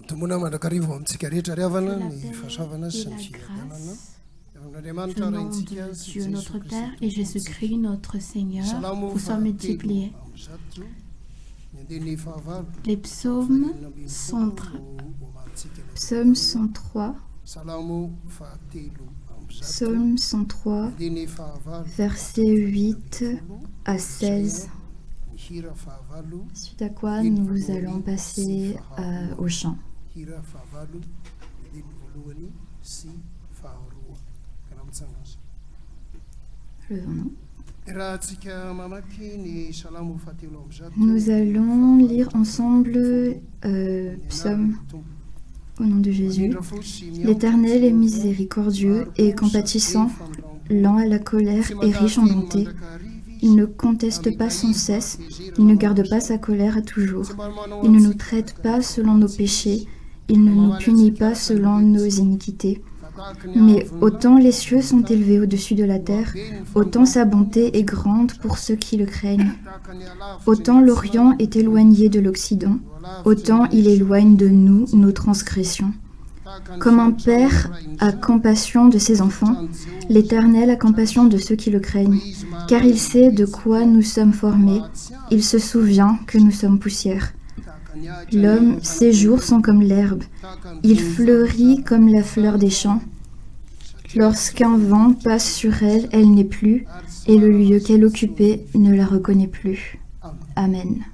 tomonao mandrakarivo amintsika rehetra riavana ny fahasoavana sy ny fiadanana Au nom de Dieu notre Père et Jésus-Christ notre Seigneur, vous sont multipliés. Les psaumes 103, Psaume 103, versets 8 à 16. Suite à quoi nous allons passer au chant. Levons-nous. Nous allons lire ensemble Psaume au nom de Jésus. L'Éternel est miséricordieux et compatissant, lent à la colère et riche en bonté. Il ne conteste pas sans cesse, il ne garde pas sa colère à toujours. Il ne nous traite pas selon nos péchés, il ne nous punit pas selon nos iniquités. Mais autant les cieux sont élevés au-dessus de la terre, autant sa bonté est grande pour ceux qui le craignent. Autant l'Orient est éloigné de l'Occident, autant il éloigne de nous nos transgressions. Comme un père a compassion de ses enfants, l'Éternel a compassion de ceux qui le craignent, car il sait de quoi nous sommes formés, il se souvient que nous sommes poussière. L'homme, ses jours sont comme l'herbe, il fleurit comme la fleur des champs. Lorsqu'un vent passe sur elle, elle n'est plus, et le lieu qu'elle occupait ne la reconnaît plus. Amen.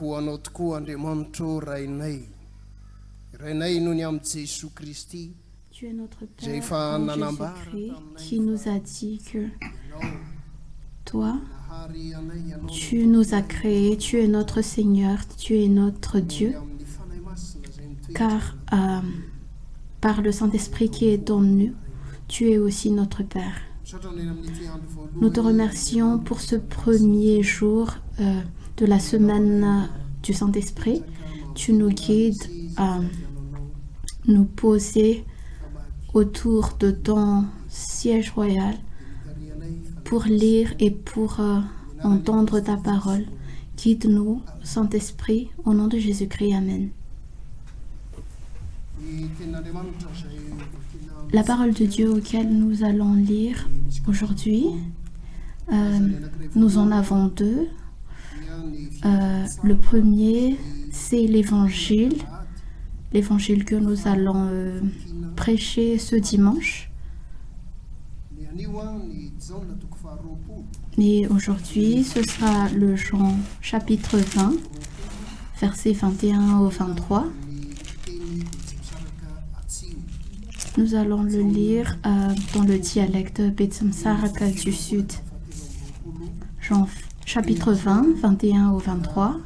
Ho anao tokoa Andriamanitro rainay noho ny amin'ny Jesous Christy. Tu es notre Père en Jésus-Christ qui nous a dit que toi, tu nous as créés, tu es notre Seigneur, tu es notre Dieu, car par le Saint-Esprit qui est en nous, tu es aussi notre Père. Nous te remercions pour ce premier jour de la semaine du Saint-Esprit. Tu nous guides à nous poser autour de ton siège royal pour lire et pour entendre ta parole. Guide-nous, Saint-Esprit, au nom de Jésus-Christ. Amen. La parole de Dieu auquel nous allons lire aujourd'hui, nous en avons deux. Le premier, c'est l'évangile que nous allons prêcher ce dimanche. Et aujourd'hui, ce sera le Jean chapitre 20, versets 21 au 23. Nous allons le lire dans le dialecte Betsamsaraka du Sud. Jean chapitre 20, 21 au 23.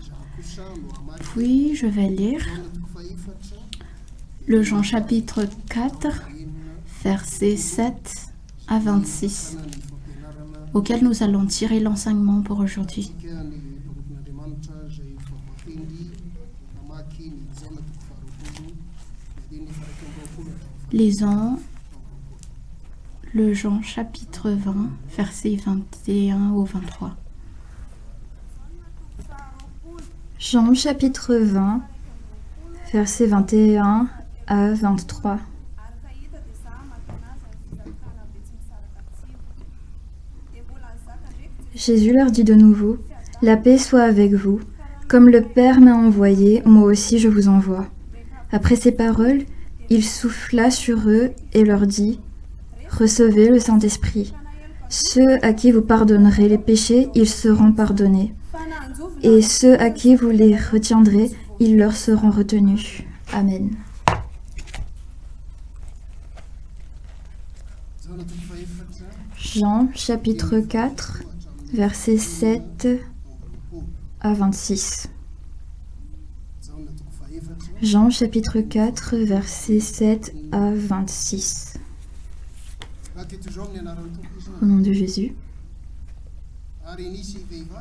Puis je vais lire le Jean chapitre 4, versets 7 à 26, auquel nous allons tirer l'enseignement pour aujourd'hui. Lisons le Jean chapitre 20, versets 21 au 23. Jean chapitre 20, versets 21 à 23. Jésus leur dit de nouveau, « La paix soit avec vous. Comme le Père m'a envoyé, moi aussi je vous envoie. » Après ces paroles, il souffla sur eux et leur dit, « Recevez le Saint-Esprit. Ceux à qui vous pardonnerez les péchés, ils seront pardonnés. Et ceux à qui vous les retiendrez, ils leur seront retenus. » Amen. Jean chapitre 4, versets 7 à 26. Jean chapitre 4, versets 7 à 26. Au nom de Jésus.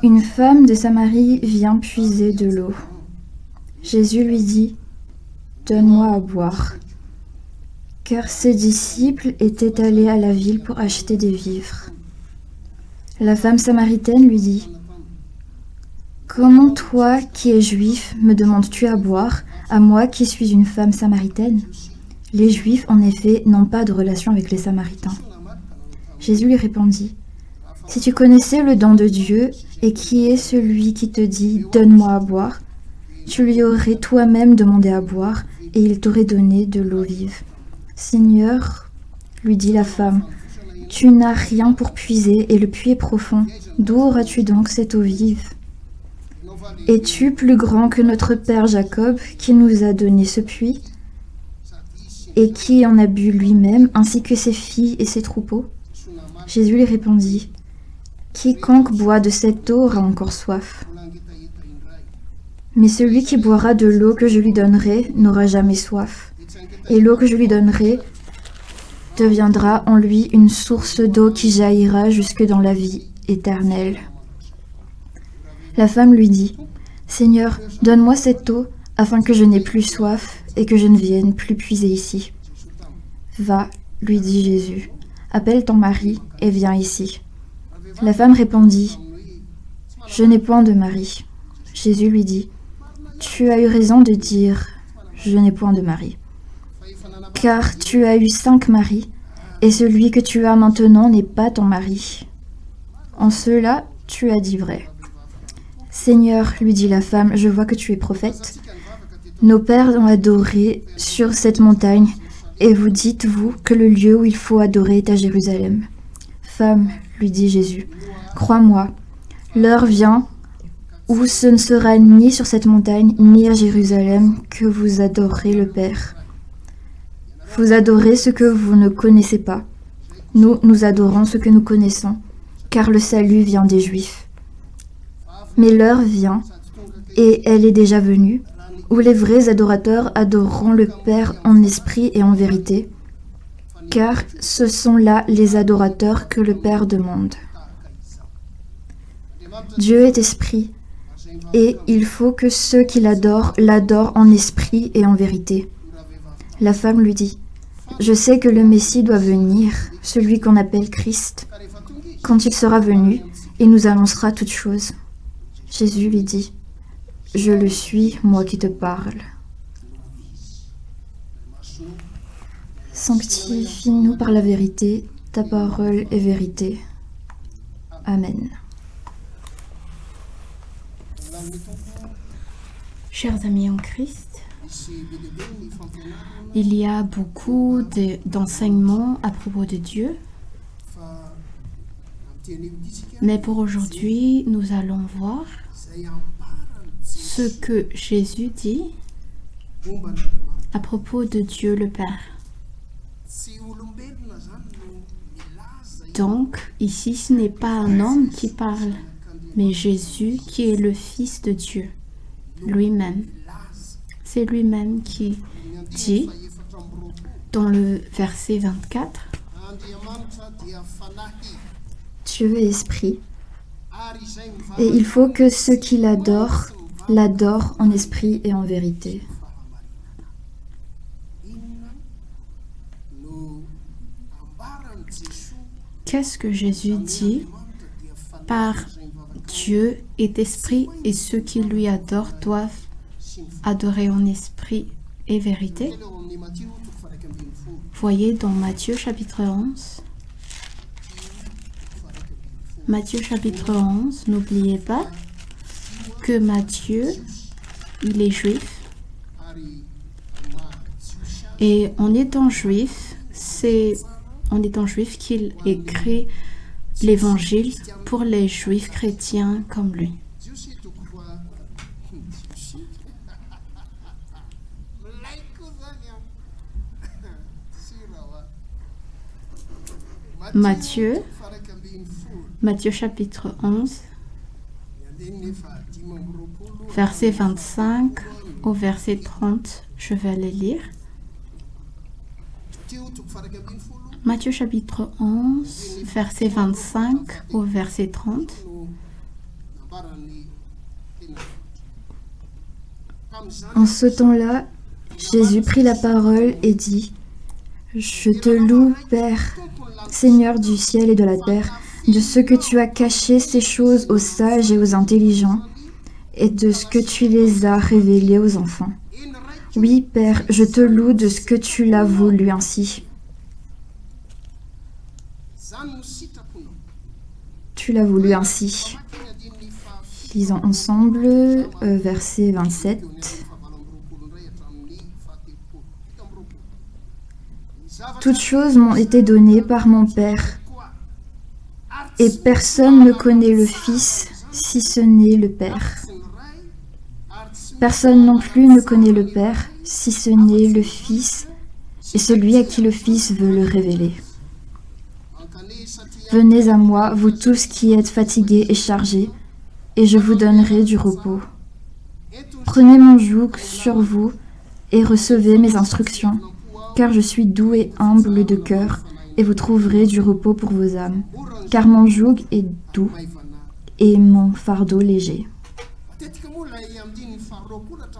Une femme de Samarie vient puiser de l'eau. Jésus lui dit, « Donne-moi à boire. » Car ses disciples étaient allés à la ville pour acheter des vivres. La femme samaritaine lui dit, « Comment toi, qui es juif, me demandes-tu à boire, à moi qui suis une femme samaritaine ? Les Juifs, en effet, n'ont pas de relation avec les Samaritains. » Jésus lui répondit, « Si tu connaissais le don de Dieu et qui est celui qui te dit « Donne-moi à boire », tu lui aurais toi-même demandé à boire et il t'aurait donné de l'eau vive. »« Seigneur, lui dit la femme, tu n'as rien pour puiser et le puits est profond. D'où auras-tu donc cette eau vive ? Es-tu plus grand que notre père Jacob qui nous a donné ce puits et qui en a bu lui-même ainsi que ses filles et ses troupeaux ? » Jésus lui répondit, « Quiconque boit de cette eau aura encore soif. Mais celui qui boira de l'eau que je lui donnerai n'aura jamais soif. Et l'eau que je lui donnerai deviendra en lui une source d'eau qui jaillira jusque dans la vie éternelle. » La femme lui dit, « Seigneur, donne-moi cette eau afin que je n'ai plus soif et que je ne vienne plus puiser ici. » « Va, lui dit Jésus, appelle ton mari et viens ici. » La femme répondit, « Je n'ai point de mari. » Jésus lui dit, « Tu as eu raison de dire, je n'ai point de mari. Car tu as eu 5 maris, et celui que tu as maintenant n'est pas ton mari. En cela, tu as dit vrai. » « Seigneur, lui dit la femme, je vois que tu es prophète. Nos pères ont adoré sur cette montagne, et vous dites-vous que le lieu où il faut adorer est à Jérusalem. Femme, lui dit Jésus, crois-moi, l'heure vient où ce ne sera ni sur cette montagne, ni à Jérusalem que vous adorerez le Père. Vous adorez ce que vous ne connaissez pas. Nous adorons ce que nous connaissons, car le salut vient des Juifs. Mais l'heure vient, et elle est déjà venue, où les vrais adorateurs adoreront le Père en esprit et en vérité, car ce sont là les adorateurs que le Père demande. Dieu est esprit, et il faut que ceux qui l'adorent l'adorent en esprit et en vérité. La femme lui dit, « Je sais que le Messie doit venir, celui qu'on appelle Christ. Quand il sera venu, il nous annoncera toutes choses. » Jésus lui dit, « Je le suis, moi qui te parle. » Sanctifie-nous par la vérité, ta parole est vérité. Amen. Chers amis en Christ, il y a beaucoup d'enseignements à propos de Dieu, mais pour aujourd'hui, nous allons voir ce que Jésus dit à propos de Dieu le Père. Donc, ici, ce n'est pas un homme qui parle, mais Jésus qui est le Fils de Dieu, lui-même. C'est lui-même qui dit, dans le verset 24, « Dieu est esprit, et il faut que ceux qui l'adorent l'adorent en esprit et en vérité. » Qu'est-ce que Jésus dit par Dieu est esprit et ceux qui lui adorent doivent adorer en esprit et vérité? Voyez dans Matthieu chapitre 11. Matthieu chapitre 11, n'oubliez pas que Matthieu, il est juif. Et en étant juif, c'est en étant juif qu'il écrit l'évangile pour les juifs chrétiens comme lui. Matthieu chapitre 11, verset 25 au verset 30, je vais les lire. Matthieu chapitre 11, verset 25 au verset 30. En ce temps-là, Jésus prit la parole et dit, « Je te loue, Père, Seigneur du ciel et de la terre, de ce que tu as caché ces choses aux sages et aux intelligents, et de ce que tu les as révélées aux enfants. Oui, Père, je te loue de ce que tu l'as voulu ainsi. » Tu l'as voulu ainsi. Lisons ensemble verset 27. Toutes choses m'ont été données par mon Père, et personne ne connaît le Fils si ce n'est le Père. Personne non plus ne connaît le Père si ce n'est le Fils et celui à qui le Fils veut le révéler. Venez à moi, vous tous qui êtes fatigués et chargés, et je vous donnerai du repos. Prenez mon joug sur vous et recevez mes instructions, car je suis doux et humble de cœur, et vous trouverez du repos pour vos âmes, car mon joug est doux et mon fardeau léger.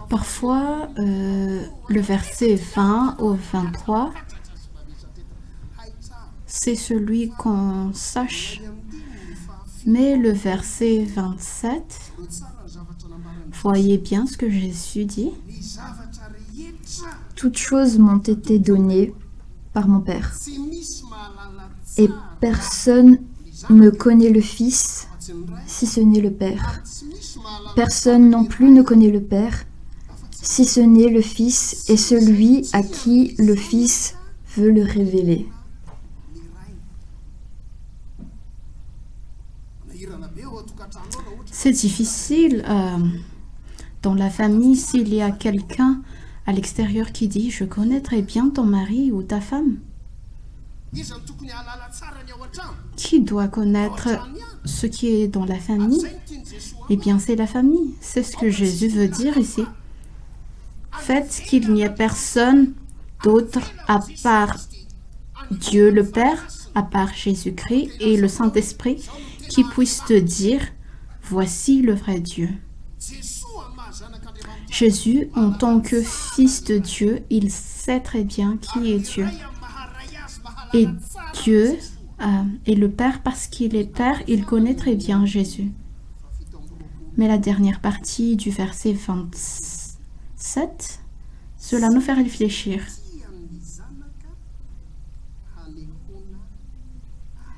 Parfois, le verset 20 au 23, c'est celui qu'on sache. Mais le verset 27, voyez bien ce que Jésus dit. Toutes choses m'ont été données par mon Père. Et personne ne connaît le Fils si ce n'est le Père. Personne non plus ne connaît le Père si ce n'est le Fils et celui à qui le Fils veut le révéler. C'est difficile dans la famille s'il y a quelqu'un à l'extérieur qui dit « Je connais très bien ton mari ou ta femme ». Qui doit connaître ce qui est dans la famille? Eh bien, c'est la famille. C'est ce que Jésus veut dire ici. Faites qu'il n'y ait personne d'autre à part Dieu le Père, à part Jésus-Christ et le Saint-Esprit, qui puisse te dire, voici le vrai Dieu. Jésus, en tant que fils de Dieu, il sait très bien qui est Dieu. Et Dieu est le Père parce qu'il est Père, il connaît très bien Jésus. Mais la dernière partie du verset 27, cela nous fait réfléchir.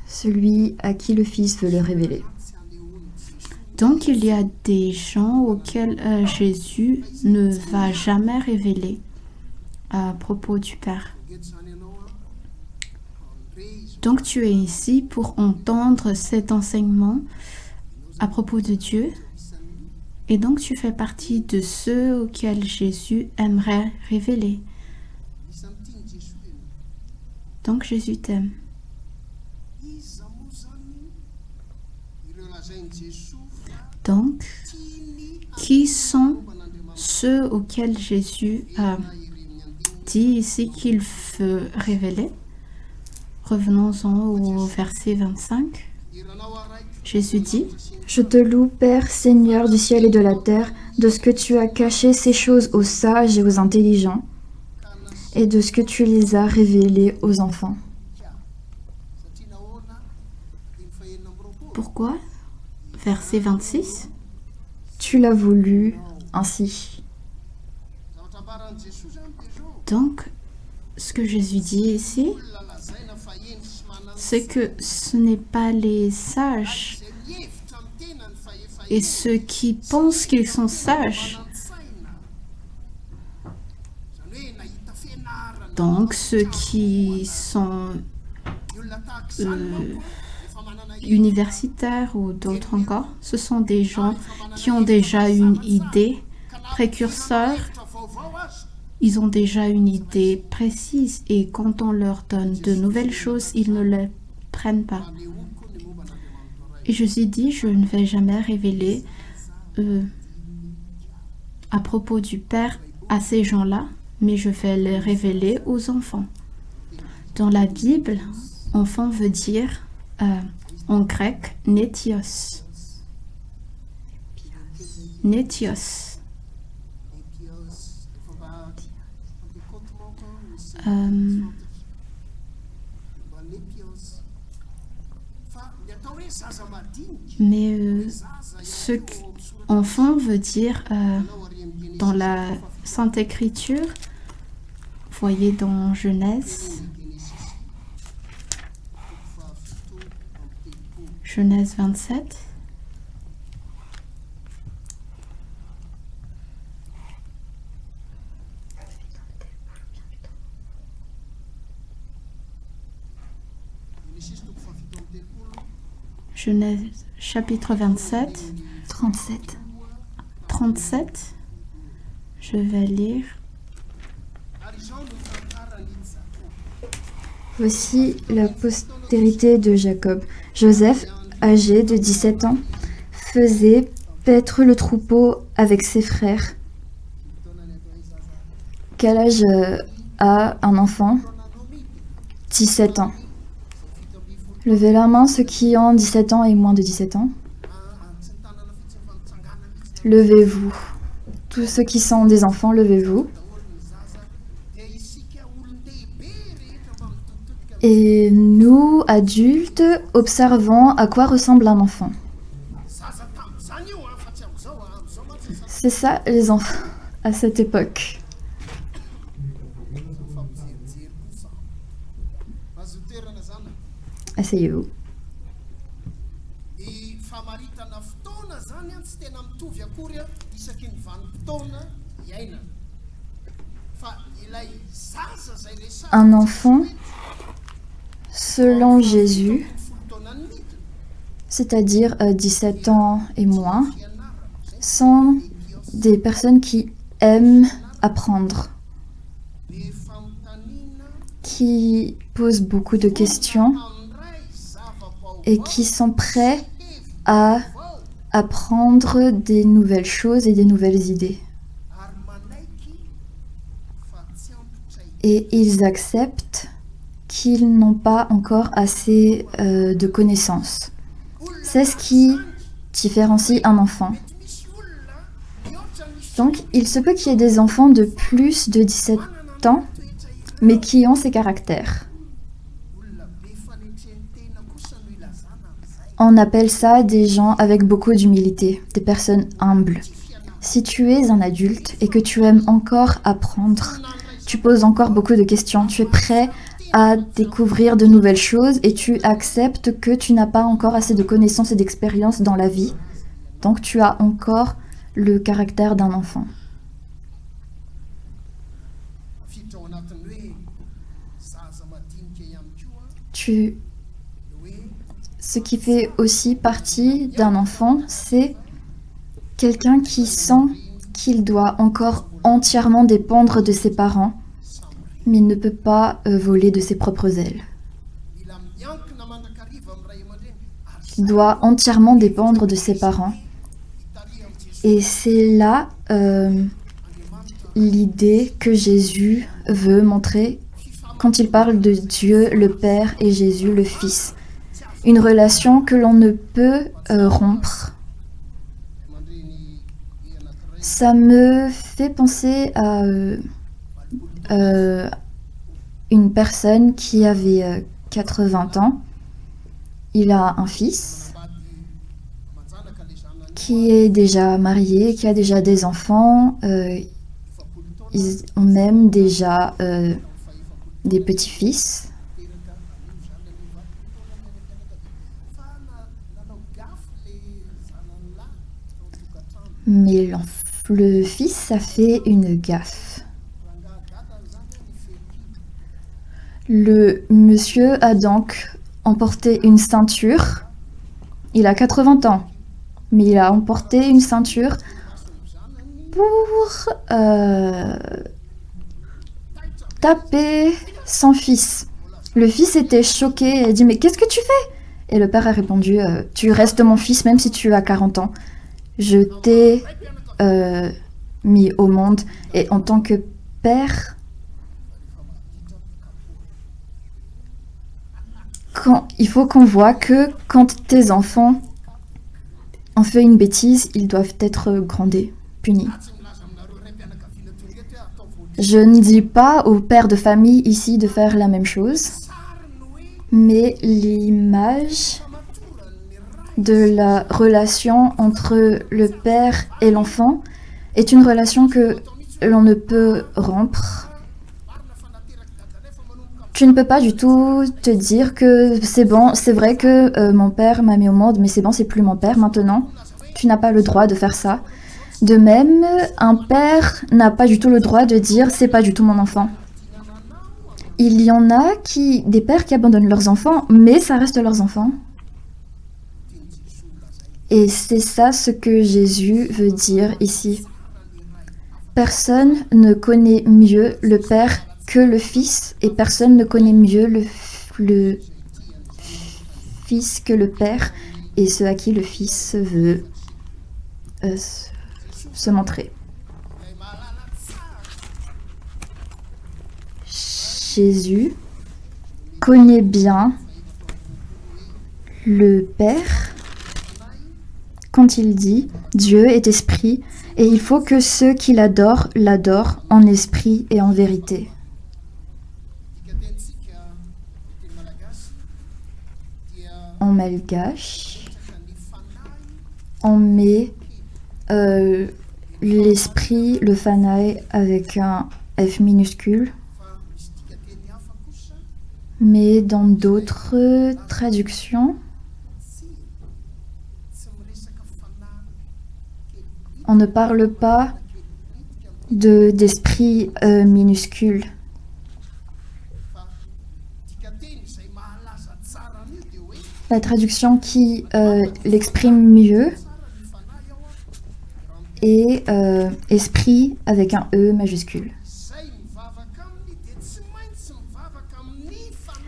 Celui à qui le Fils veut le révéler. Donc il y a des gens auxquels Jésus ne va jamais révéler à propos du Père. Donc tu es ici pour entendre cet enseignement à propos de Dieu. Et donc tu fais partie de ceux auxquels Jésus aimerait révéler. Donc Jésus t'aime. Donc, qui sont ceux auxquels Jésus a dit ici qu'il veut révéler? Revenons-en au verset 25. Jésus dit, « Je te loue, Père, Seigneur du ciel et de la terre, de ce que tu as caché ces choses aux sages et aux intelligents, et de ce que tu les as révélées aux enfants. » Pourquoi? Verset 26. Tu l'as voulu ainsi. Donc, ce que Jésus dit ici, c'est que ce n'est pas les sages et ceux qui pensent qu'ils sont sages. Donc, ceux qui sont universitaires ou d'autres encore, ce sont des gens qui ont déjà une idée précurseur, ils ont déjà une idée précise et quand on leur donne de nouvelles choses, ils ne les prennent pas. Et Jésus dit, je ne vais jamais révéler à propos du Père à ces gens-là, mais je vais les révéler aux enfants. Dans la Bible, enfant veut dire en grec, nétios. Nétios. Mais ce qu'enfant veut dire dans la Sainte Écriture, voyez dans Genèse 27. Genèse chapitre 27. 37. Je vais lire. Voici la postérité de Jacob. Joseph, âgé de 17 ans, faisait paître le troupeau avec ses frères. Quel âge a un enfant? 17 ans. Levez la main ceux qui ont 17 ans et moins de 17 ans. Levez-vous. Tous ceux qui sont des enfants, levez-vous. Et nous, adultes, observons à quoi ressemble un enfant. C'est ça, les enfants, à cette époque. Asseyez-vous. Un enfant, selon Jésus, c'est-à-dire 17 ans et moins, sont des personnes qui aiment apprendre, qui posent beaucoup de questions et qui sont prêts à apprendre des nouvelles choses et des nouvelles idées. Et ils acceptent qu'ils n'ont pas encore assez de connaissances. C'est ce qui différencie un enfant. Donc, il se peut qu'il y ait des enfants de plus de 17 ans, mais qui ont ces caractères. On appelle ça des gens avec beaucoup d'humilité, des personnes humbles. Si tu es un adulte et que tu aimes encore apprendre, tu poses encore beaucoup de questions, tu es prêt à découvrir de nouvelles choses et tu acceptes que tu n'as pas encore assez de connaissances et d'expérience dans la vie. Donc tu as encore le caractère d'un enfant. Ce qui fait aussi partie d'un enfant, c'est quelqu'un qui sent qu'il doit encore entièrement dépendre de ses parents, mais il ne peut pas voler de ses propres ailes. Il doit entièrement dépendre de ses parents. Et c'est là l'idée que Jésus veut montrer quand il parle de Dieu le Père et Jésus le Fils. Une relation que l'on ne peut rompre. Ça me fait penser à une personne qui avait 80 ans. Il a un fils qui est déjà marié, qui a déjà des enfants. Ils ont même déjà des petits-fils. Mais le fils a fait une gaffe. Le monsieur a donc emporté une ceinture. Il a 80 ans, mais il a emporté une ceinture pour taper son fils. Le fils était choqué et a dit « Mais qu'est-ce que tu fais ?» Et le père a répondu « Tu restes mon fils même si tu as 40 ans. Je t'ai mis au monde et en tant que père, il faut qu'on voit que quand tes enfants ont fait une bêtise, ils doivent être grondés, punis. Je ne dis pas aux pères de famille ici de faire la même chose, mais l'image de la relation entre le père et l'enfant est une relation que l'on ne peut rompre. Tu ne peux pas du tout te dire que c'est bon, c'est vrai que mon père m'a mis au monde, mais c'est bon, c'est plus mon père maintenant. Tu n'as pas le droit de faire ça. De même, un père n'a pas du tout le droit de dire c'est pas du tout mon enfant. Il y en a des pères qui abandonnent leurs enfants, mais ça reste leurs enfants. Et c'est ça ce que Jésus veut dire ici. Personne ne connaît mieux le Père que le Fils, et personne ne connaît mieux le Fils que le Père, et ceux à qui le Fils veut se montrer. Jésus connaît bien le Père quand il dit « Dieu est esprit » et il faut que ceux qui l'adorent, l'adorent en esprit et en vérité. En malgache, on met l'esprit, le fanaï avec un F minuscule, mais dans d'autres traductions, on ne parle pas d'esprit minuscule. La traduction qui l'exprime mieux est esprit avec un E majuscule.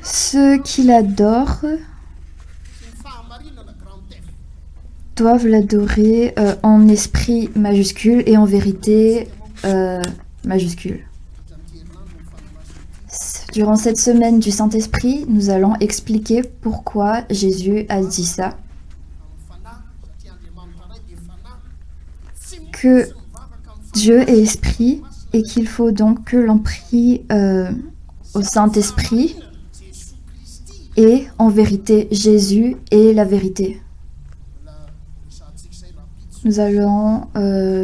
Ceux qui l'adorent doivent l'adorer en esprit majuscule et en vérité majuscule. Durant cette semaine du Saint-Esprit, nous allons expliquer pourquoi Jésus a dit ça. Que Dieu est esprit et qu'il faut donc que l'on prie au Saint-Esprit et en vérité, Jésus est la vérité. Nous allons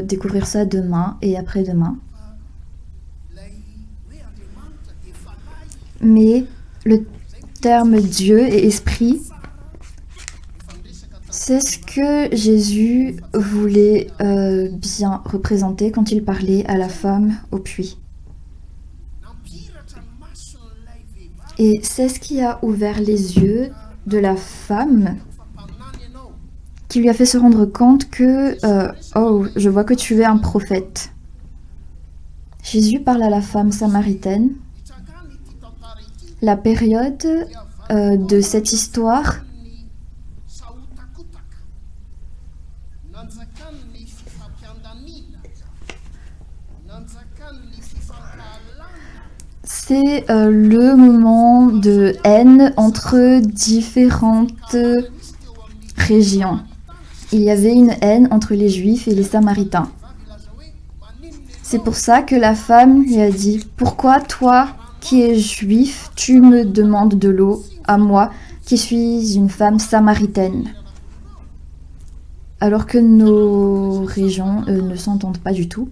découvrir ça demain et après-demain. Mais le terme Dieu et esprit, c'est ce que Jésus voulait bien représenter quand il parlait à la femme au puits. Et c'est ce qui a ouvert les yeux de la femme, qui lui a fait se rendre compte que « Oh, je vois que tu es un prophète ». Jésus parle à la femme samaritaine. La période de cette histoire c'est le moment de haine entre différentes régions. Il y avait une haine entre les Juifs et les Samaritains. C'est pour ça que la femme lui a dit « Pourquoi toi, qui es juif, tu me demandes de l'eau à moi, qui suis une femme samaritaine ?» Alors que nos régions ne s'entendent pas du tout.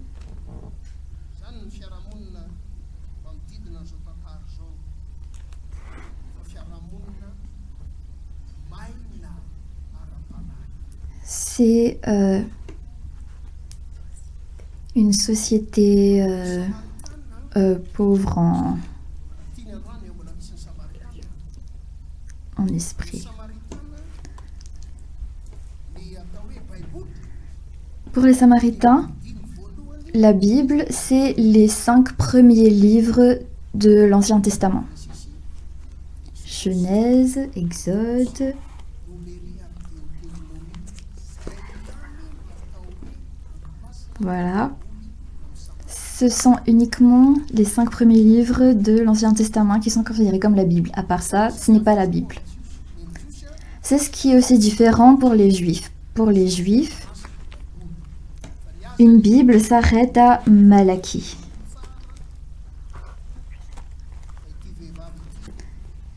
C'est une société pauvre en esprit. Pour les Samaritains, la Bible, c'est les 5 premiers livres de l'Ancien Testament. Genèse, Exode, voilà. Ce sont uniquement les 5 premiers livres de l'Ancien Testament qui sont considérés comme la Bible. À part ça, ce n'est pas la Bible. C'est ce qui est aussi différent pour les Juifs. Pour les Juifs, une Bible s'arrête à Malachie.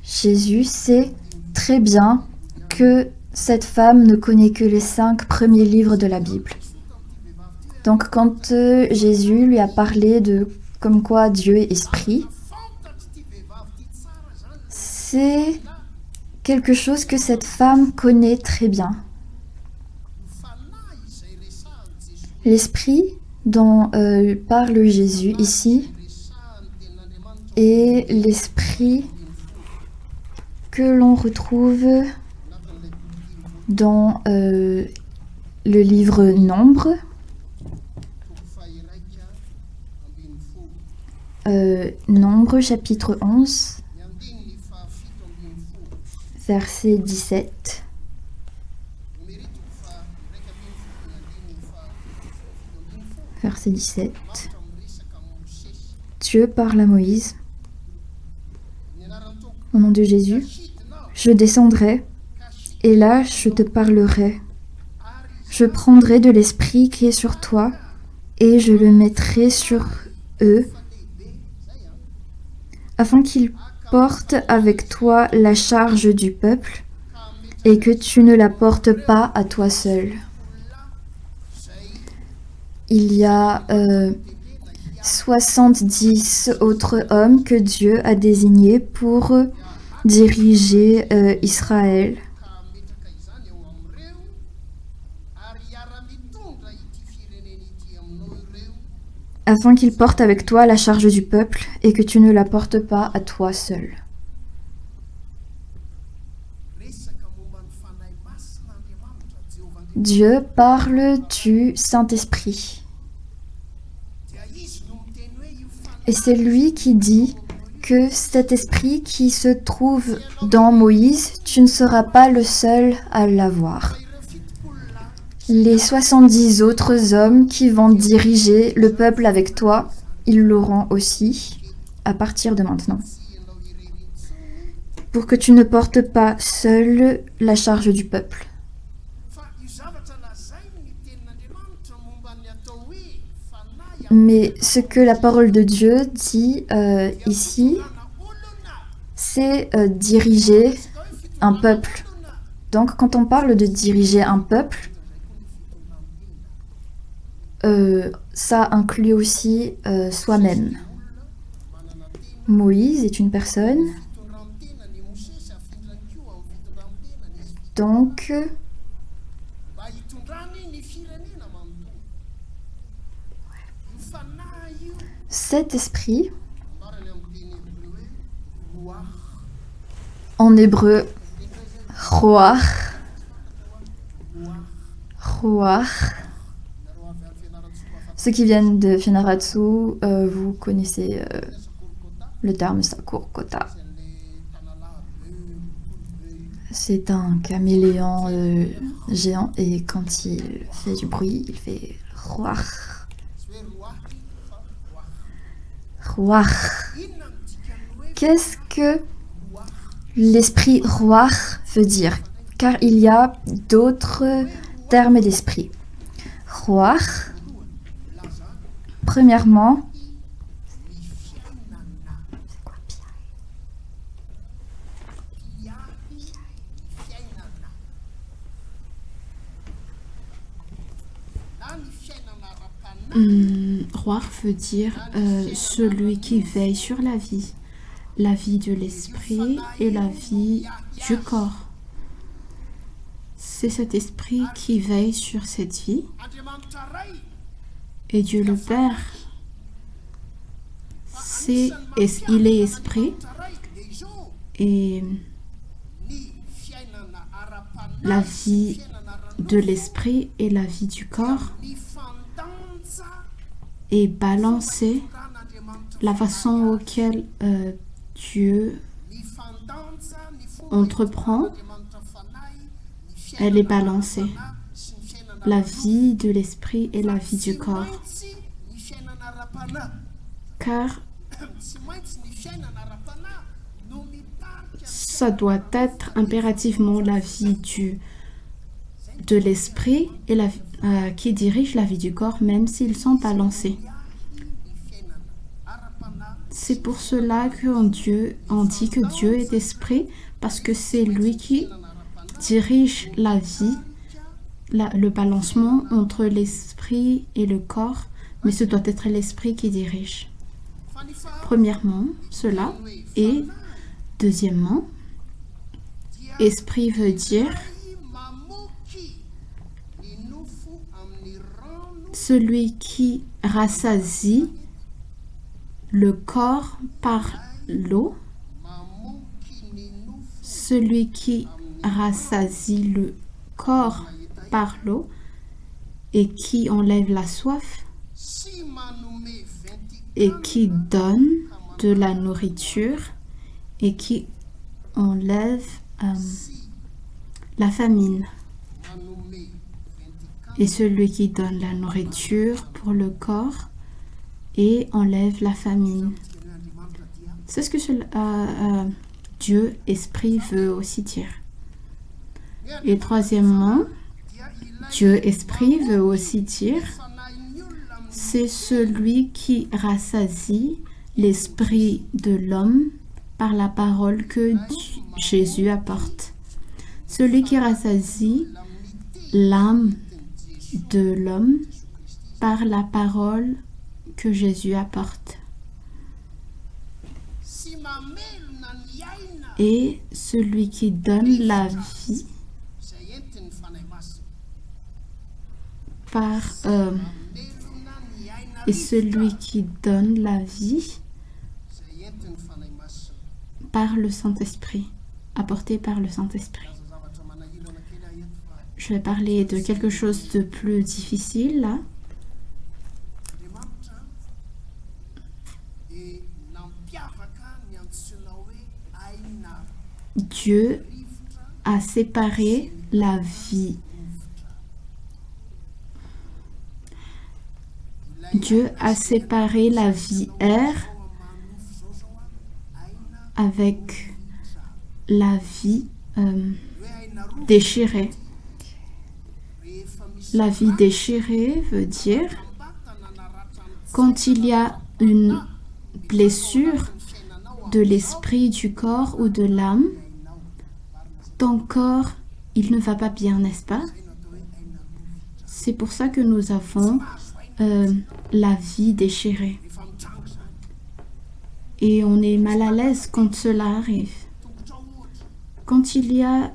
Jésus sait très bien que cette femme ne connaît que les 5 premiers livres de la Bible. Donc quand Jésus lui a parlé de comme quoi Dieu est esprit, c'est quelque chose que cette femme connaît très bien. L'esprit dont parle Jésus ici est l'esprit que l'on retrouve dans le livre Nombre. Nombre chapitre 11, verset 17. Verset 17. Dieu parle à Moïse. Au nom de Jésus, je descendrai et là je te parlerai. Je prendrai de l'esprit qui est sur toi et je le mettrai sur eux, afin qu'ils portent avec toi la charge du peuple et que tu ne la portes pas à toi seul. Il y a 70 autres hommes que Dieu a désignés pour diriger Israël. Afin qu'ils portent avec toi la charge du peuple et que tu ne la portes pas à toi seul. Dieu parle du Saint-Esprit. Et c'est lui qui dit que cet esprit qui se trouve dans Moïse, tu ne seras pas le seul à l'avoir. Les 70 autres hommes qui vont diriger le peuple avec toi, ils l'auront aussi à partir de maintenant. pour que tu ne portes pas seul la charge du peuple. Mais ce que la parole de Dieu dit ici, c'est diriger un peuple. Donc quand on parle de diriger un peuple, ça inclut aussi soi-même. Moïse est une personne. Donc, cet esprit, en hébreu, roach, ceux qui viennent de Finaratsu, vous connaissez le terme Sakur Kota. C'est un caméléon géant et quand il fait du bruit, il fait roach. Qu'est-ce que l'esprit roach veut dire? Car il y a d'autres termes d'esprit. Roach, premièrement, Roach veut dire celui qui veille sur la vie de l'esprit et la vie du corps. C'est cet esprit qui veille sur cette vie. Et Dieu le Père, il est esprit. Et la vie de l'esprit et la vie du corps est balancée. La façon auquel Dieu entreprend, elle est balancée. La vie de l'esprit et la vie du corps. Car ça doit être impérativement la vie de l'esprit et qui dirige la vie du corps, même s'ils sont balancés. C'est pour cela qu'on dit que Dieu est esprit, parce que c'est lui qui dirige la vie, le balancement entre l'esprit et le corps, mais ce doit être l'esprit qui dirige. Premièrement, cela, et deuxièmement, esprit veut dire celui qui rassasie le corps par l'eau, celui qui rassasie le corps par l'eau et qui enlève la soif et qui donne de la nourriture et qui enlève la famine. Et celui qui donne la nourriture pour le corps et enlève la famine. C'est ce que Dieu, esprit, veut aussi dire. Et troisièmement, Dieu, esprit, veut aussi dire c'est celui qui rassasie l'esprit de l'homme par la parole que Jésus apporte. Celui qui rassasie l'âme de l'homme par la parole que Jésus apporte. Et celui qui donne la vie par le Saint-Esprit, apporté par le Saint-Esprit. Je vais parler de quelque chose de plus difficile là. Dieu a séparé la vie. Dieu a séparé la vie air avec la vie déchirée. La vie déchirée veut dire quand il y a une blessure de l'esprit, du corps ou de l'âme, ton corps, il ne va pas bien, n'est-ce pas? C'est pour ça que nous avons la vie déchirée. Et on est mal à l'aise quand cela arrive. Quand il y a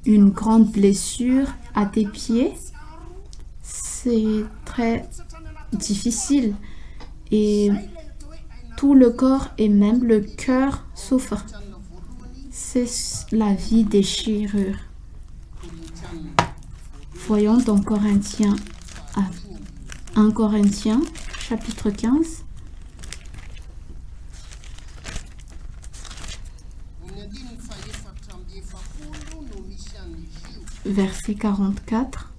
une grande blessure à tes pieds, c'est très difficile. Et tout le corps et même le cœur souffrent. C'est la vie déchirure. Voyons dans Corinthiens, 1 Corinthiens, chapitre 15. Verset 44.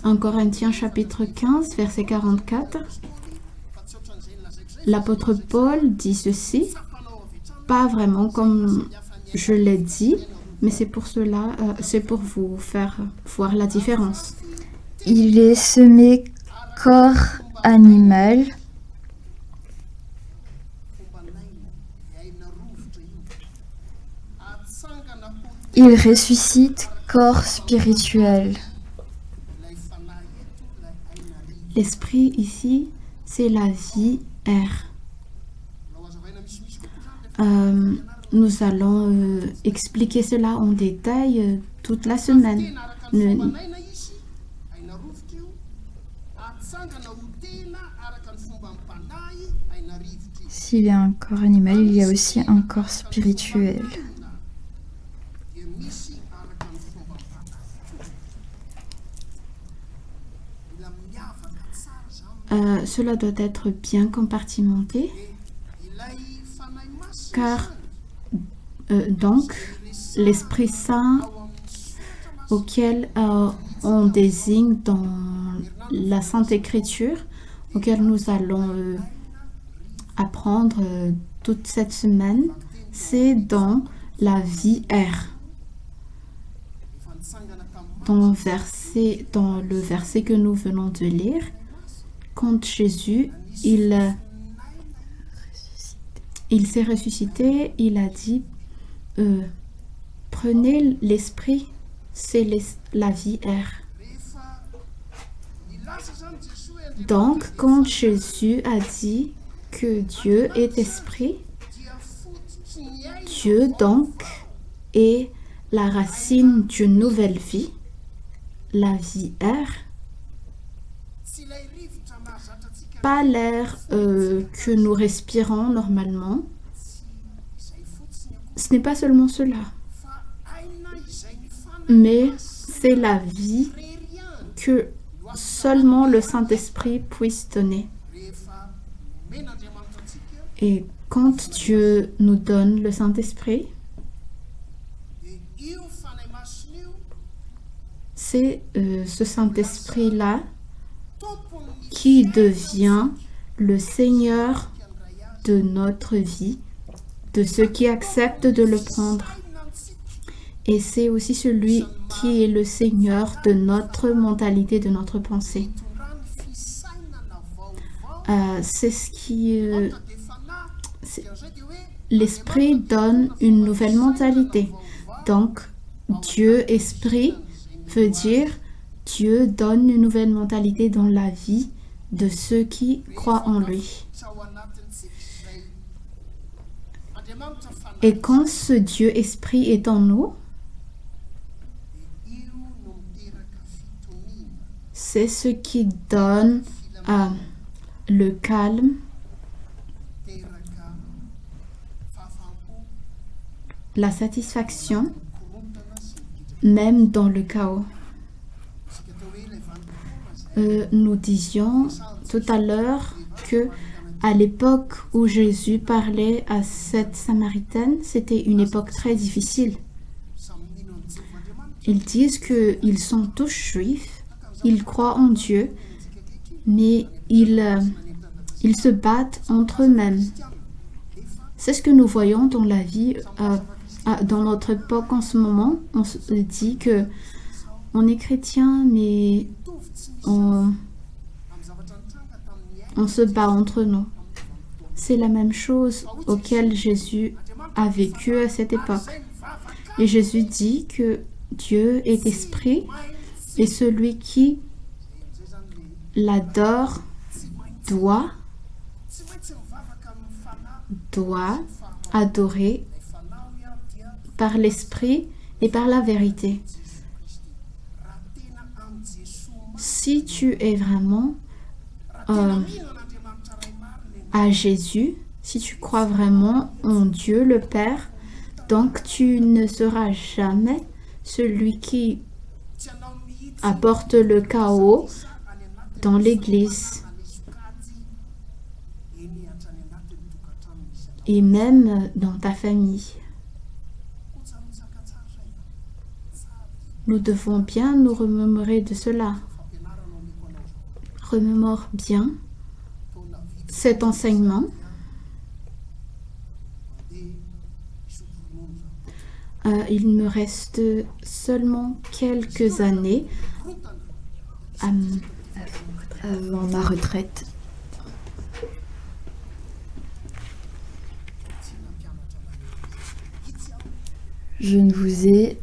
1 Corinthiens chapitre 15, verset 44. L'apôtre Paul dit ceci, pas vraiment comme je l'ai dit, mais c'est pour cela, c'est pour vous faire voir la différence. Il est semé corps animal. Il ressuscite corps spirituel. L'esprit ici, c'est la vie R. Nous allons expliquer cela en détail toute la semaine. S'il y a un corps animal, il y a aussi un corps spirituel. Cela doit être bien compartimenté, car donc l'Esprit Saint auquel on désigne dans la Sainte Écriture, auquel nous allons apprendre toute cette semaine, c'est dans la vie R. Dans le verset que nous venons de lire, quand Jésus, il s'est ressuscité, il a dit, prenez l'esprit, c'est la vie R. Donc, quand Jésus a dit que Dieu est esprit, Dieu donc est la racine d'une nouvelle vie, la vie R. Pas l'air que nous respirons normalement. Ce n'est pas seulement cela, mais c'est la vie que seulement le Saint-Esprit puisse donner. Et quand Dieu nous donne le Saint-Esprit, c'est ce Saint-Esprit-là qui devient le Seigneur de notre vie, de ceux qui acceptent de le prendre. Et c'est aussi celui qui est le Seigneur de notre mentalité, de notre pensée. C'est ce qui... l'Esprit donne une nouvelle mentalité. Donc, Dieu, Esprit, veut dire Dieu donne une nouvelle mentalité dans la vie de ceux qui croient en lui. Et quand ce Dieu Esprit est en nous, c'est ce qui donne le calme, la satisfaction, même dans le chaos. Nous disions tout à l'heure que à l'époque où Jésus parlait à cette Samaritaine, c'était une époque très difficile. Ils disent qu'ils sont tous juifs, ils croient en Dieu, mais ils se battent entre eux-mêmes. C'est ce que nous voyons dans la vie, dans notre époque en ce moment. On se dit que on est chrétien, mais on se bat entre nous. C'est la même chose auquel Jésus a vécu à cette époque. Et Jésus dit que Dieu est esprit et celui qui l'adore doit adorer par l'esprit et par la vérité. Si tu es vraiment à Jésus, si tu crois vraiment en Dieu le Père, donc tu ne seras jamais celui qui apporte le chaos dans l'Église et même dans ta famille. Nous devons bien nous remémorer de cela. Remémore bien cet enseignement. Il me reste seulement quelques années avant ma retraite. Je ne vous ai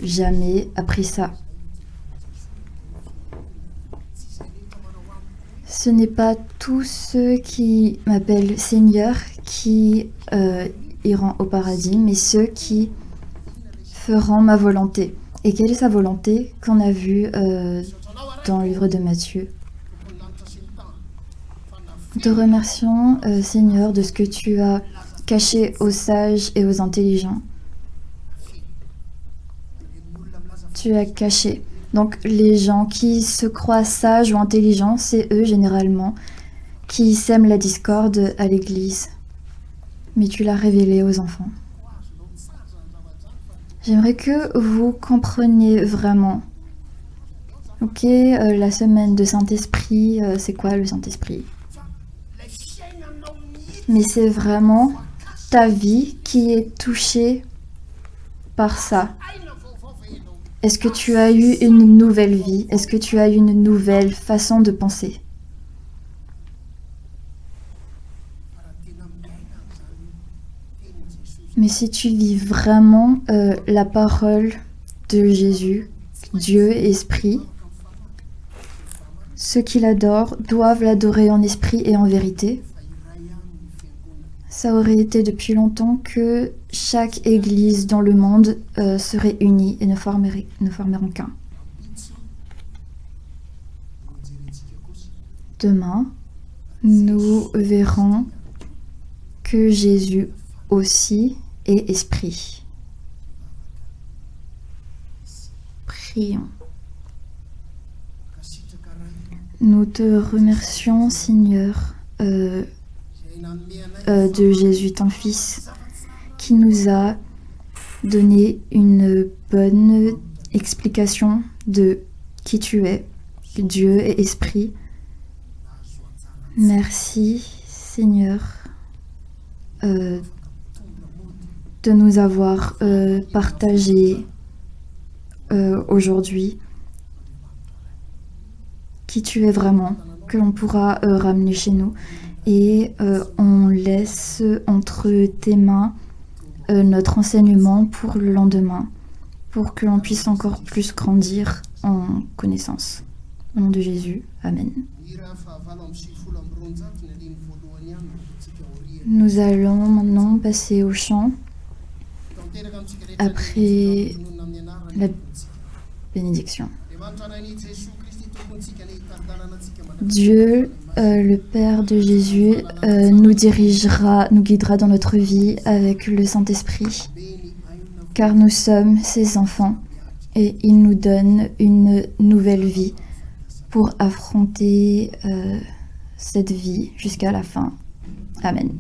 jamais appris ça. Ce n'est pas tous ceux qui m'appellent Seigneur qui iront au paradis, mais ceux qui feront ma volonté. Et quelle est sa volonté qu'on a vue dans le livre de Matthieu? Nous te remercions, Seigneur, de ce que tu as caché aux sages et aux intelligents. Tu as caché. Donc les gens qui se croient sages ou intelligents, c'est eux généralement qui sèment la discorde à l'église. Mais tu l'as révélé aux enfants. J'aimerais que vous compreniez vraiment. Ok, la semaine de Saint-Esprit, c'est quoi le Saint-Esprit? Mais c'est vraiment ta vie qui est touchée par ça. Est-ce que tu as eu une nouvelle vie? Est-ce que tu as eu une nouvelle façon de penser? Mais si tu vis vraiment la parole de Jésus, Dieu, Esprit, ceux qui l'adorent doivent l'adorer en esprit et en vérité. Ça aurait été depuis longtemps que chaque église dans le monde serait unie et ne formeront qu'un. Demain, nous verrons que Jésus aussi est esprit. Prions. Nous te remercions, Seigneur, de Jésus, ton Fils, qui nous a donné une bonne explication de qui tu es, Dieu et Esprit. Merci, Seigneur, de nous avoir partagé aujourd'hui qui tu es vraiment, que l'on pourra ramener chez nous. Et on laisse entre tes mains notre enseignement pour le lendemain, pour que l'on puisse encore plus grandir en connaissance. Au nom de Jésus, Amen. Nous allons maintenant passer au chant après la bénédiction. Dieu, le Père de Jésus, nous guidera dans notre vie avec le Saint-Esprit, car nous sommes ses enfants et il nous donne une nouvelle vie pour affronter cette vie jusqu'à la fin. Amen.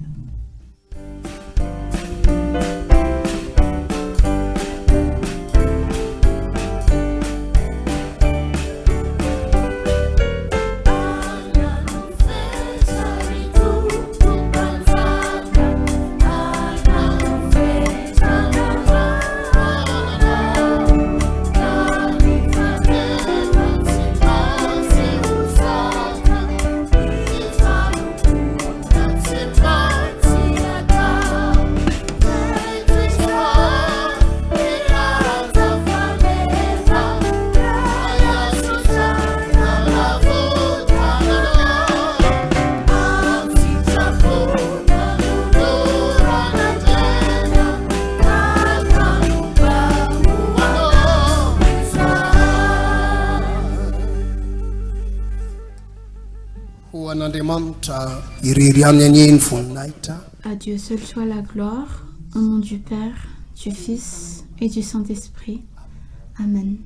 À Dieu seul soit la gloire, au nom du Père, du Fils et du Saint-Esprit. Amen.